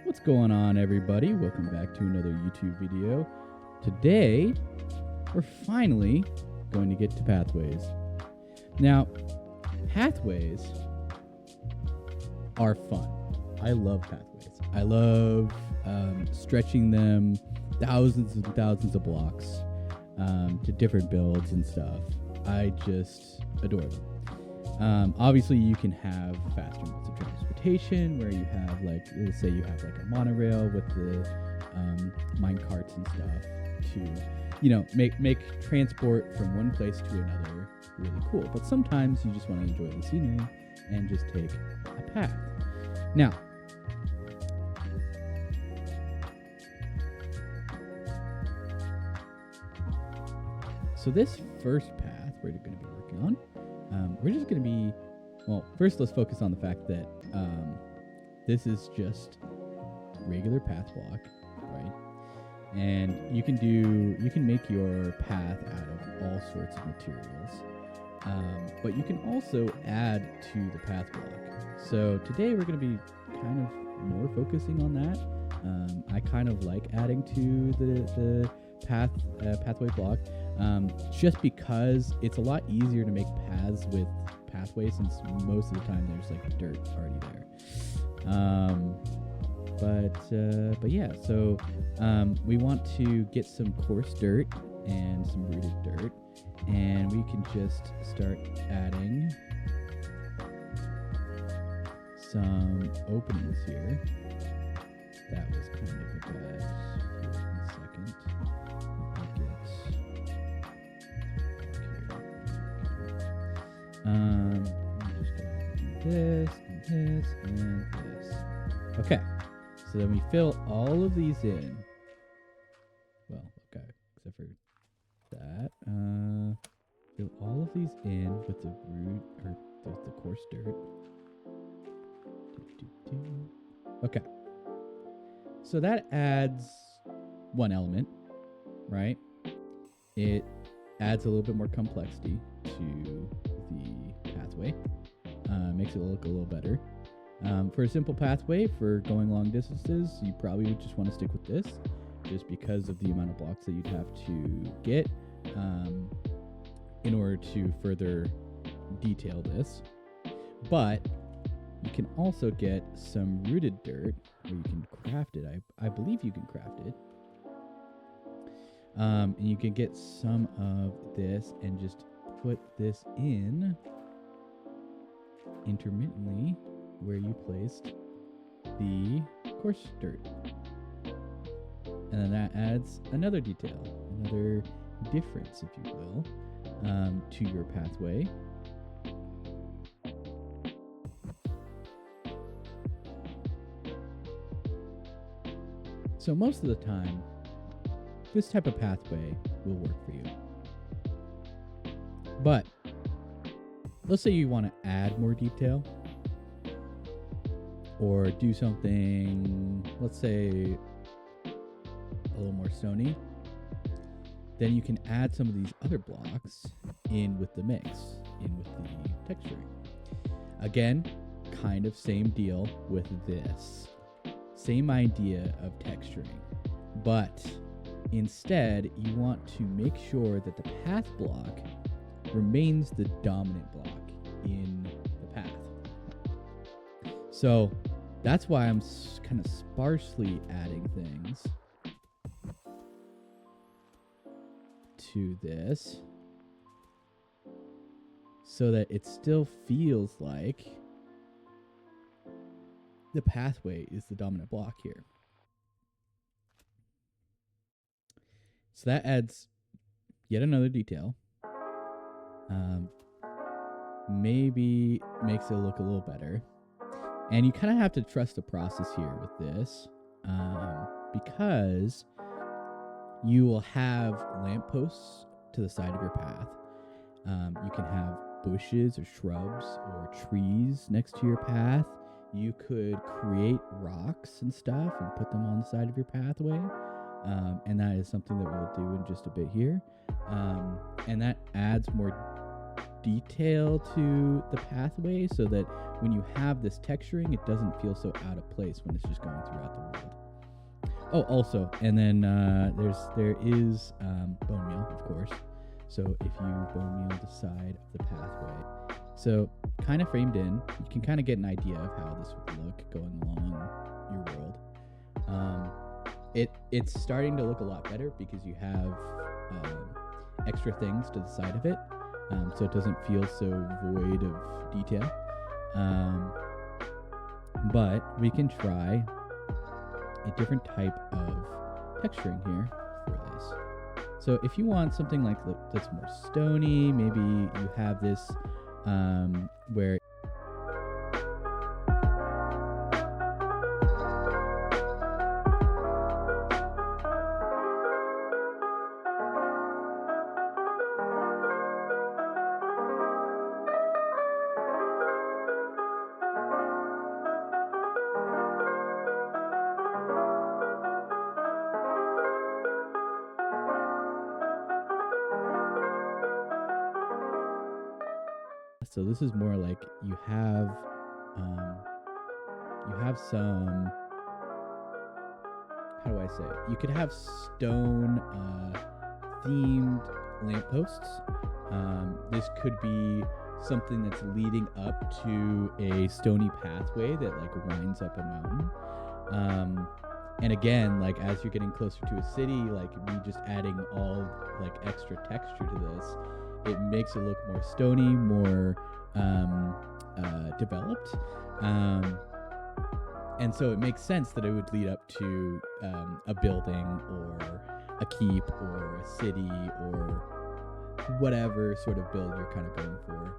What's going on, everybody? Welcome back to another YouTube video. Today, we're finally going to get to pathways. Now, pathways are fun. I love pathways. I love stretching them thousands and thousands of blocks to different builds and stuff. I just adore them. Obviously, you can have faster modes of transportation where you have, like, let's say you have like a monorail with the mine carts and stuff to, you know, make transport from one place to another really cool. But sometimes you just want to enjoy the scenery and just take a path. Now, so this first path we're going to be working on, we're just going to be, well, first let's focus on the fact that this is just regular path block, right? And you can make your path out of all sorts of materials, but you can also add to the path block. So today we're going to be kind of more focusing on that. I kind of like adding to the pathway block, just because it's a lot easier to make paths with pathways, since most of the time there's like dirt already there. But yeah, so we want to get some coarse dirt and some rooted dirt, and we can just start adding some openings here. That was kind of a bad. Here, one second. I'm just gonna do this and this and this. Okay, so then we fill all of these in. Well, okay, except for that. Fill all of these in with the root, or with the coarse dirt. Okay, so that adds one element, right? It adds a little bit more complexity to the pathway, makes it look a little better. For a simple pathway for going long distances, you probably would just want to stick with this, just because of the amount of blocks that you'd have to get in order to further detail this. But you can also get some rooted dirt where you can craft it. I believe you can craft it. And you can get some of this and just put this in intermittently where you placed the coarse dirt. And then that adds another detail, another difference, if you will, to your pathway. So most of the time, this type of pathway will work for you. But let's say you want to add more detail or do something, let's say a little more stony, then you can add some of these other blocks in with the mix, in with the texturing. Again, kind of same deal with this. Same idea of texturing, but instead you want to make sure that the path block remains the dominant block in the path. So that's why I'm kind of sparsely adding things to this, so that it still feels like the pathway is the dominant block here. So that adds yet another detail. Maybe makes it look a little better. And you kind of have to trust the process here with this, because you will have lampposts to the side of your path. You can have bushes or shrubs or trees next to your path. You could create rocks and stuff and put them on the side of your pathway. And that is something that we'll do in just a bit here. And that adds more detail to the pathway so that when you have this texturing, it doesn't feel so out of place when it's just going throughout the world. Oh, also, and then there is bone meal, of course. So if you bone meal the side of the pathway, so kind of framed in, you can kind of get an idea of how this would look going along your world. It's starting to look a lot better because you have extra things to the side of it, so it doesn't feel so void of detail. But we can try a different type of texturing here for this. So if you want something like that's more stony, maybe you have this where so this is more like you have some, how do I say it? You could have stone themed lampposts. This could be something that's leading up to a stony pathway that like winds up a mountain. And again, like as you're getting closer to a city, like me just adding all like extra texture to this, it makes it look more stony, more developed. And so it makes sense that it would lead up to a building or a keep or a city or whatever sort of build you're kind of going for.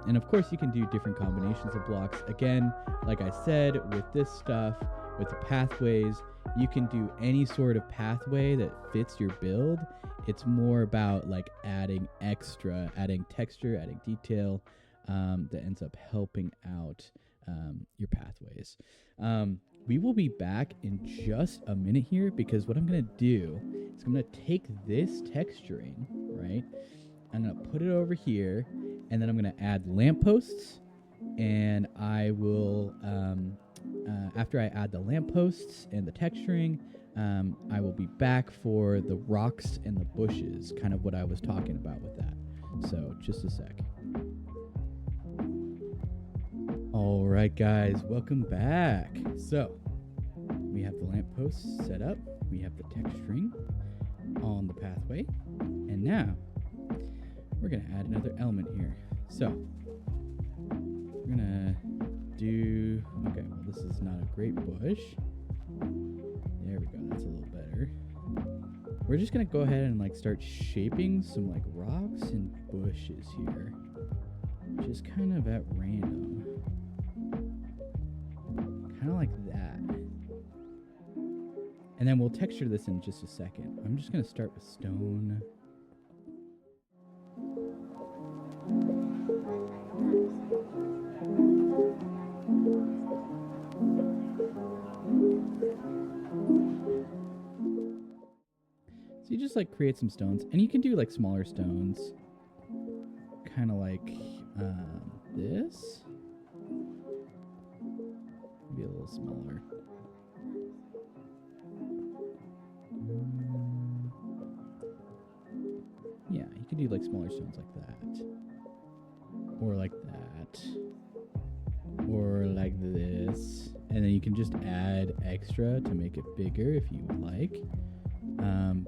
And of course you can do different combinations of blocks. Again, like I said, with this stuff, with the pathways, you can do any sort of pathway that fits your build. It's more about like adding extra, adding texture, adding detail that ends up helping out your pathways. We will be back in just a minute here because what I'm going to do is I'm going to take this texturing, right? I'm going to put it over here and then I'm going to add lampposts, and I will, after I add the lampposts and the texturing, I will be back for the rocks and the bushes, kind of what I was talking about with that. So just a sec. All right, guys, welcome back. So we have the lampposts set up. We have the texturing on the pathway. And now we're going to add another element here. So we're going to do, okay, well, this is not a great bush. There we go. That's a little better. We're just going to go ahead and like start shaping some like rocks and bushes here. Just kind of at random. Kind of like that. And then we'll texture this in just a second. I'm just going to start with stone. So you just like create some stones, and you can do like smaller stones, kind of like this. Be a little smaller. Yeah, you can do like smaller stones like that, or like that, or like this, and then you can just add extra to make it bigger if you would like.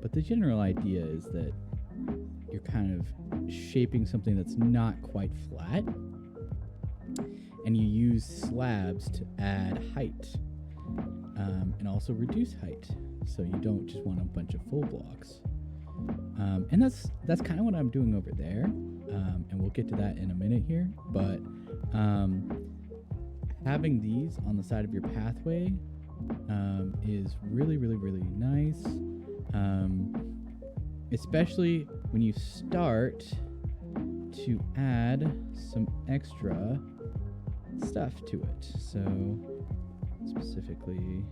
But the general idea is that you're kind of shaping something that's not quite flat, and you use slabs to add height, and also reduce height, so you don't just want a bunch of full blocks. And that's kind of what I'm doing over there, and we'll get to that in a minute here. But having these on the side of your pathway is really, really, really nice, especially when you start to add some extra stuff to it. So specifically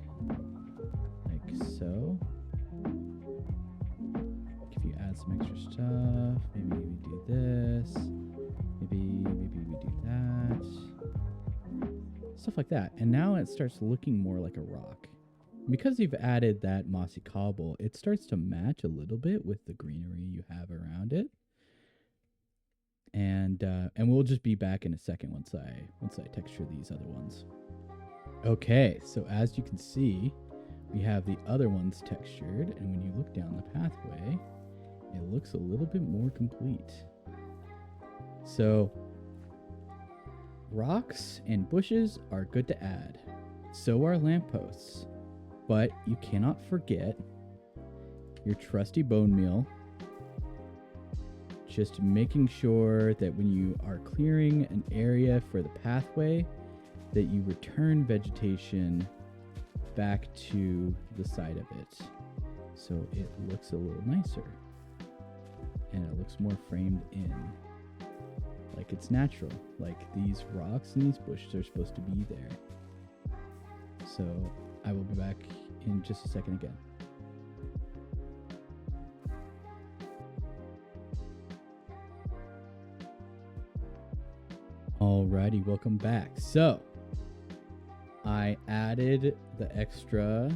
like so. If you add some extra stuff, maybe we do this, maybe we do that. Stuff like that. And now it starts looking more like a rock. Because you've added that mossy cobble, it starts to match a little bit with the greenery you have around it. And we'll just be back in a second once I texture these other ones. Okay, so as you can see, we have the other ones textured, and when you look down the pathway, it looks a little bit more complete. So rocks and bushes are good to add. So are lampposts. But you cannot forget your trusty bone meal. Just making sure that when you are clearing an area for the pathway, that you return vegetation back to the side of it. So it looks a little nicer. And it looks more framed in. Like it's natural. Like these rocks and these bushes are supposed to be there. So I will be back in just a second again. Alrighty, welcome back. So I added the extra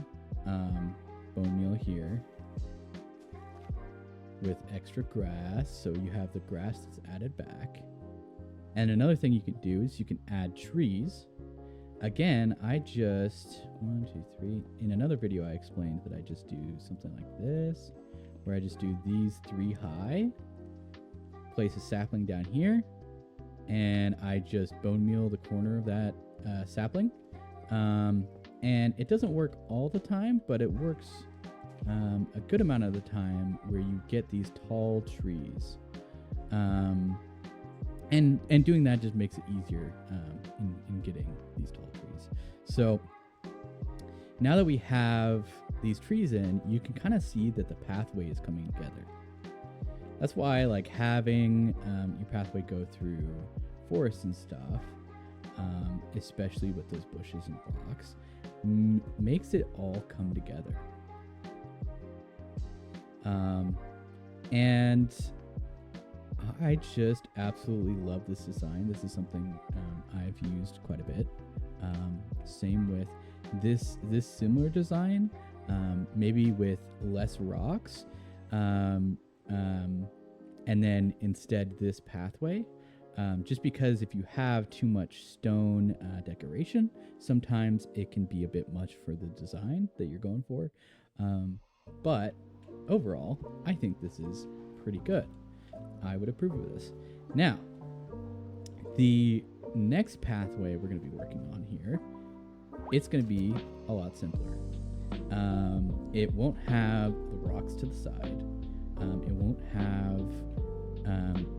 bone meal here with extra grass. So you have the grass that's added back. And another thing you can do is you can add trees. Again, I just, 1, 2, 3. In another video, I explained that I just do something like this, where I just do these 3 high, place a sapling down here, and I just bone meal the corner of that sapling. And it doesn't work all the time, but it works a good amount of the time where you get these tall trees. And doing that just makes it easier in getting these tall trees. So now that we have these trees in, you can kind of see that the pathway is coming together. That's why like having your pathway go through forests and stuff, especially with those bushes and rocks, makes it all come together. And I just absolutely love this design. This is something I've used quite a bit. Same with this similar design, maybe with less rocks, and then instead this pathway. Just because if you have too much stone decoration, sometimes it can be a bit much for the design that you're going for. But overall, I think this is pretty good. I would approve of this. Now, the next pathway we're going to be working on here, it's going to be a lot simpler. It won't have the rocks to the side. It won't have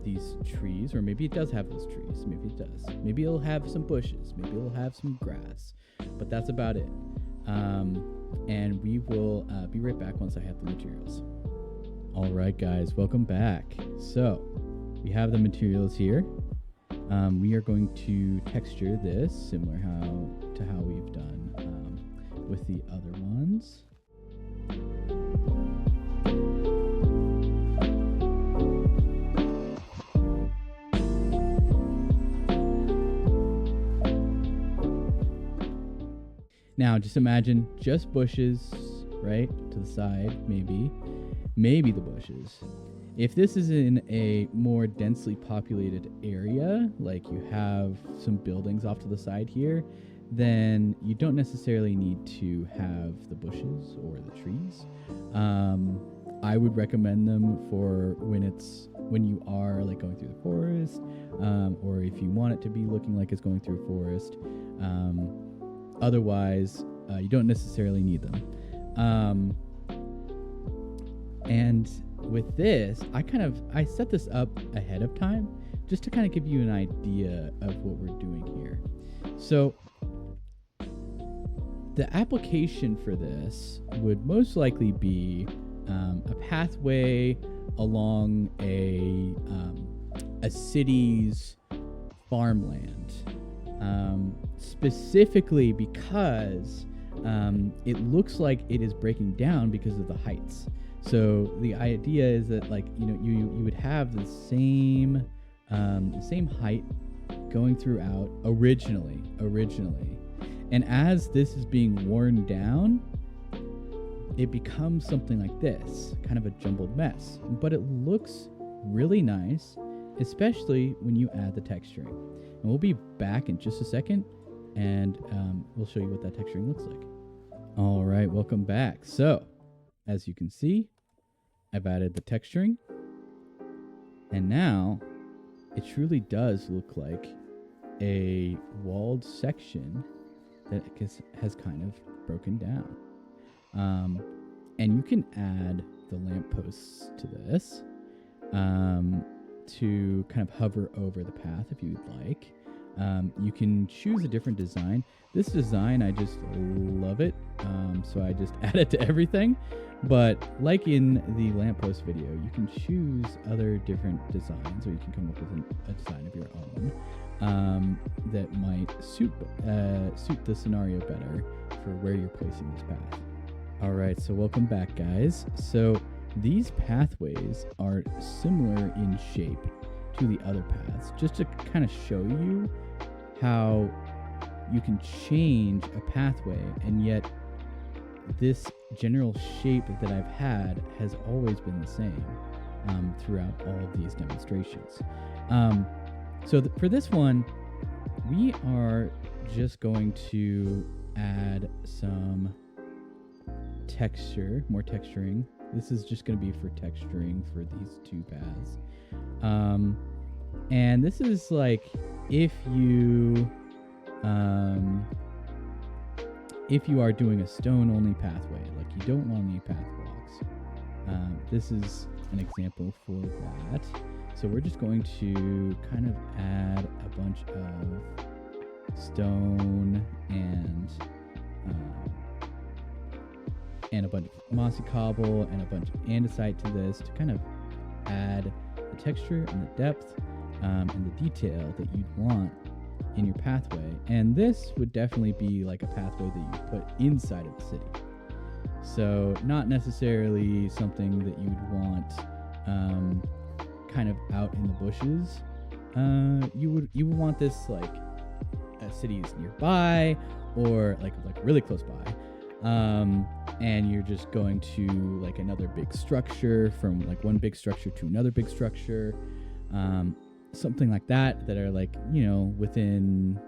these trees, or maybe it does have those trees. Maybe it does. Maybe it'll have some bushes. Maybe it'll have some grass. But that's about it. And we will be right back once I have the materials. All right, guys, welcome back. So we have the materials here. We are going to texture this similar to how we've done with the other ones. Now, just imagine just bushes, right, to the side, maybe the bushes. If this is in a more densely populated area, like you have some buildings off to the side here, then you don't necessarily need to have the bushes or the trees. I would recommend them for when you are like going through the forest, or if you want it to be looking like it's going through a forest. Otherwise, you don't necessarily need them. And with this, I set this up ahead of time just to kind of give you an idea of what we're doing here. So the application for this would most likely be a pathway along a city's farmland. Specifically because it looks like it is breaking down because of the heights. So the idea is that, like, you would have the same the same height going throughout originally. And as this is being worn down, it becomes something like this, kind of a jumbled mess. But it looks really nice, especially when you add the texturing. And we'll be back in just a second, and we'll show you what that texturing looks like. All right, welcome back. So, as you can see, I've added the texturing, and now it truly does look like a walled section that has kind of broken down. And you can add the lampposts to this to kind of hover over the path if you would like. You can choose a different design. This design, I just love it, so I just add it to everything. But like in the lamppost video, you can choose other different designs, or you can come up with a design of your own that might suit the scenario better for where you're placing this path. All right, so welcome back, guys. So these pathways are similar in shape to the other paths, just to kind of show you how you can change a pathway, and yet this general shape that I've had has always been the same throughout all of these demonstrations. So for this one, we are just going to add some texture, more texturing. This is just going to be for texturing for these two paths. And this is like if you are doing a stone only pathway, like you don't want any path blocks. This is an example for that. So we're just going to kind of add a bunch of stone and a bunch of mossy cobble and a bunch of andesite to this to kind of add the texture and the depth and the detail that you'd want in your pathway. And this would definitely be like a pathway that you put inside of the city. So not necessarily something that you'd want kind of out in the bushes. You would want this like cities nearby, or like really close by. And you're just going to like another big structure, from like one big structure to another big structure, something like that are like, you know, within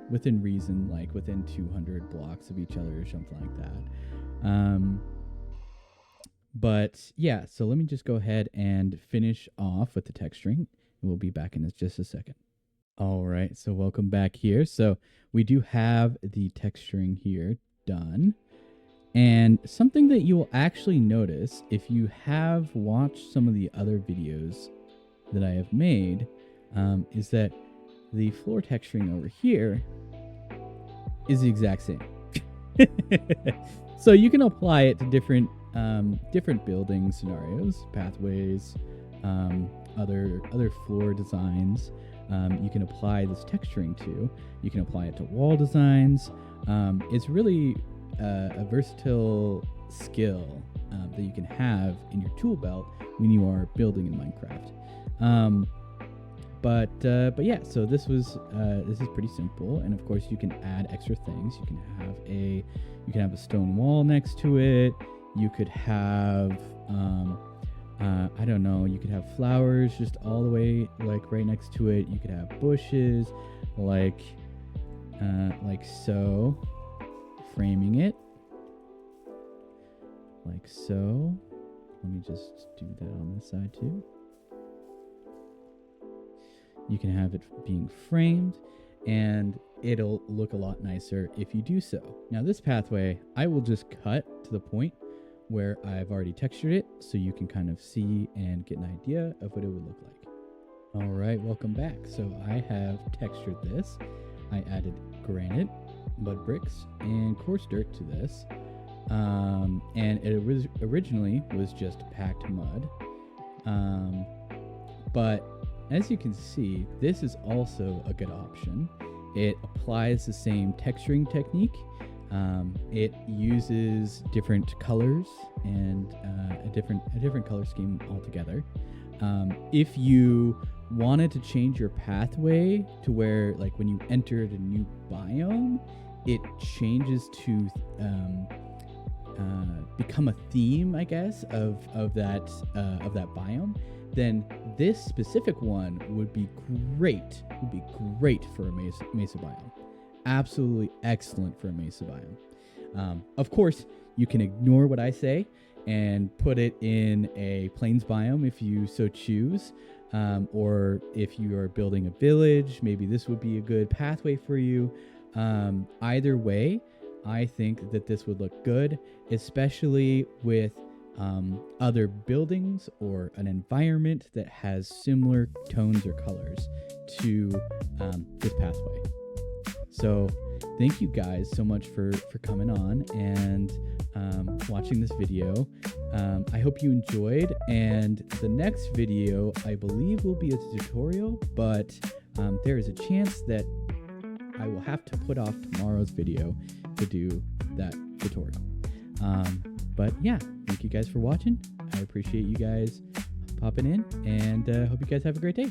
reason, like within 200 blocks of each other or something like that. But yeah, so let me just go ahead and finish off with the texturing, and we'll be back in just a second. All right, so welcome back here. So we do have the texturing here done. And something that you will actually notice if you have watched some of the other videos that I have made is that the floor texturing over here is the exact same. So you can apply it to different building scenarios, pathways, other floor designs. You can apply this texturing to. You can apply it to wall designs. It's really a versatile skill that you can have in your tool belt when you are building in Minecraft. But yeah, so this is pretty simple, and of course you can add extra things. You can have a stone wall next to it. You could have I don't know, you could have flowers just all the way like right next to it. You could have bushes like so, framing it like so. Let me just do that on this side too. You can have it being framed, and it'll look a lot nicer if you do so. Now this pathway, I will just cut to the point where I've already textured it, so you can kind of see and get an idea of what it would look like. All right, welcome back. So I have textured this. I added granite, mud bricks, and coarse dirt to this. And it originally was just packed mud. But as you can see, this is also a good option. It applies the same texturing technique. It uses different colors and a different color scheme altogether. If you wanted to change your pathway to where, like, when you entered a new biome, it changes to become a theme, I guess, of that biome, then this specific one would be great. Would be great for a mesa biome. Absolutely excellent for a mesa biome. Of course, you can ignore what I say and put it in a plains biome if you so choose. Or if you are building a village, maybe this would be a good pathway for you. Either way, I think that this would look good, especially with other buildings or an environment that has similar tones or colors to this pathway. So thank you guys so much for coming on and watching this video. I hope you enjoyed, and the next video I believe will be a tutorial, but there is a chance that I will have to put off tomorrow's video to do that tutorial. But yeah, thank you guys for watching. I appreciate you guys popping in, and hope you guys have a great day.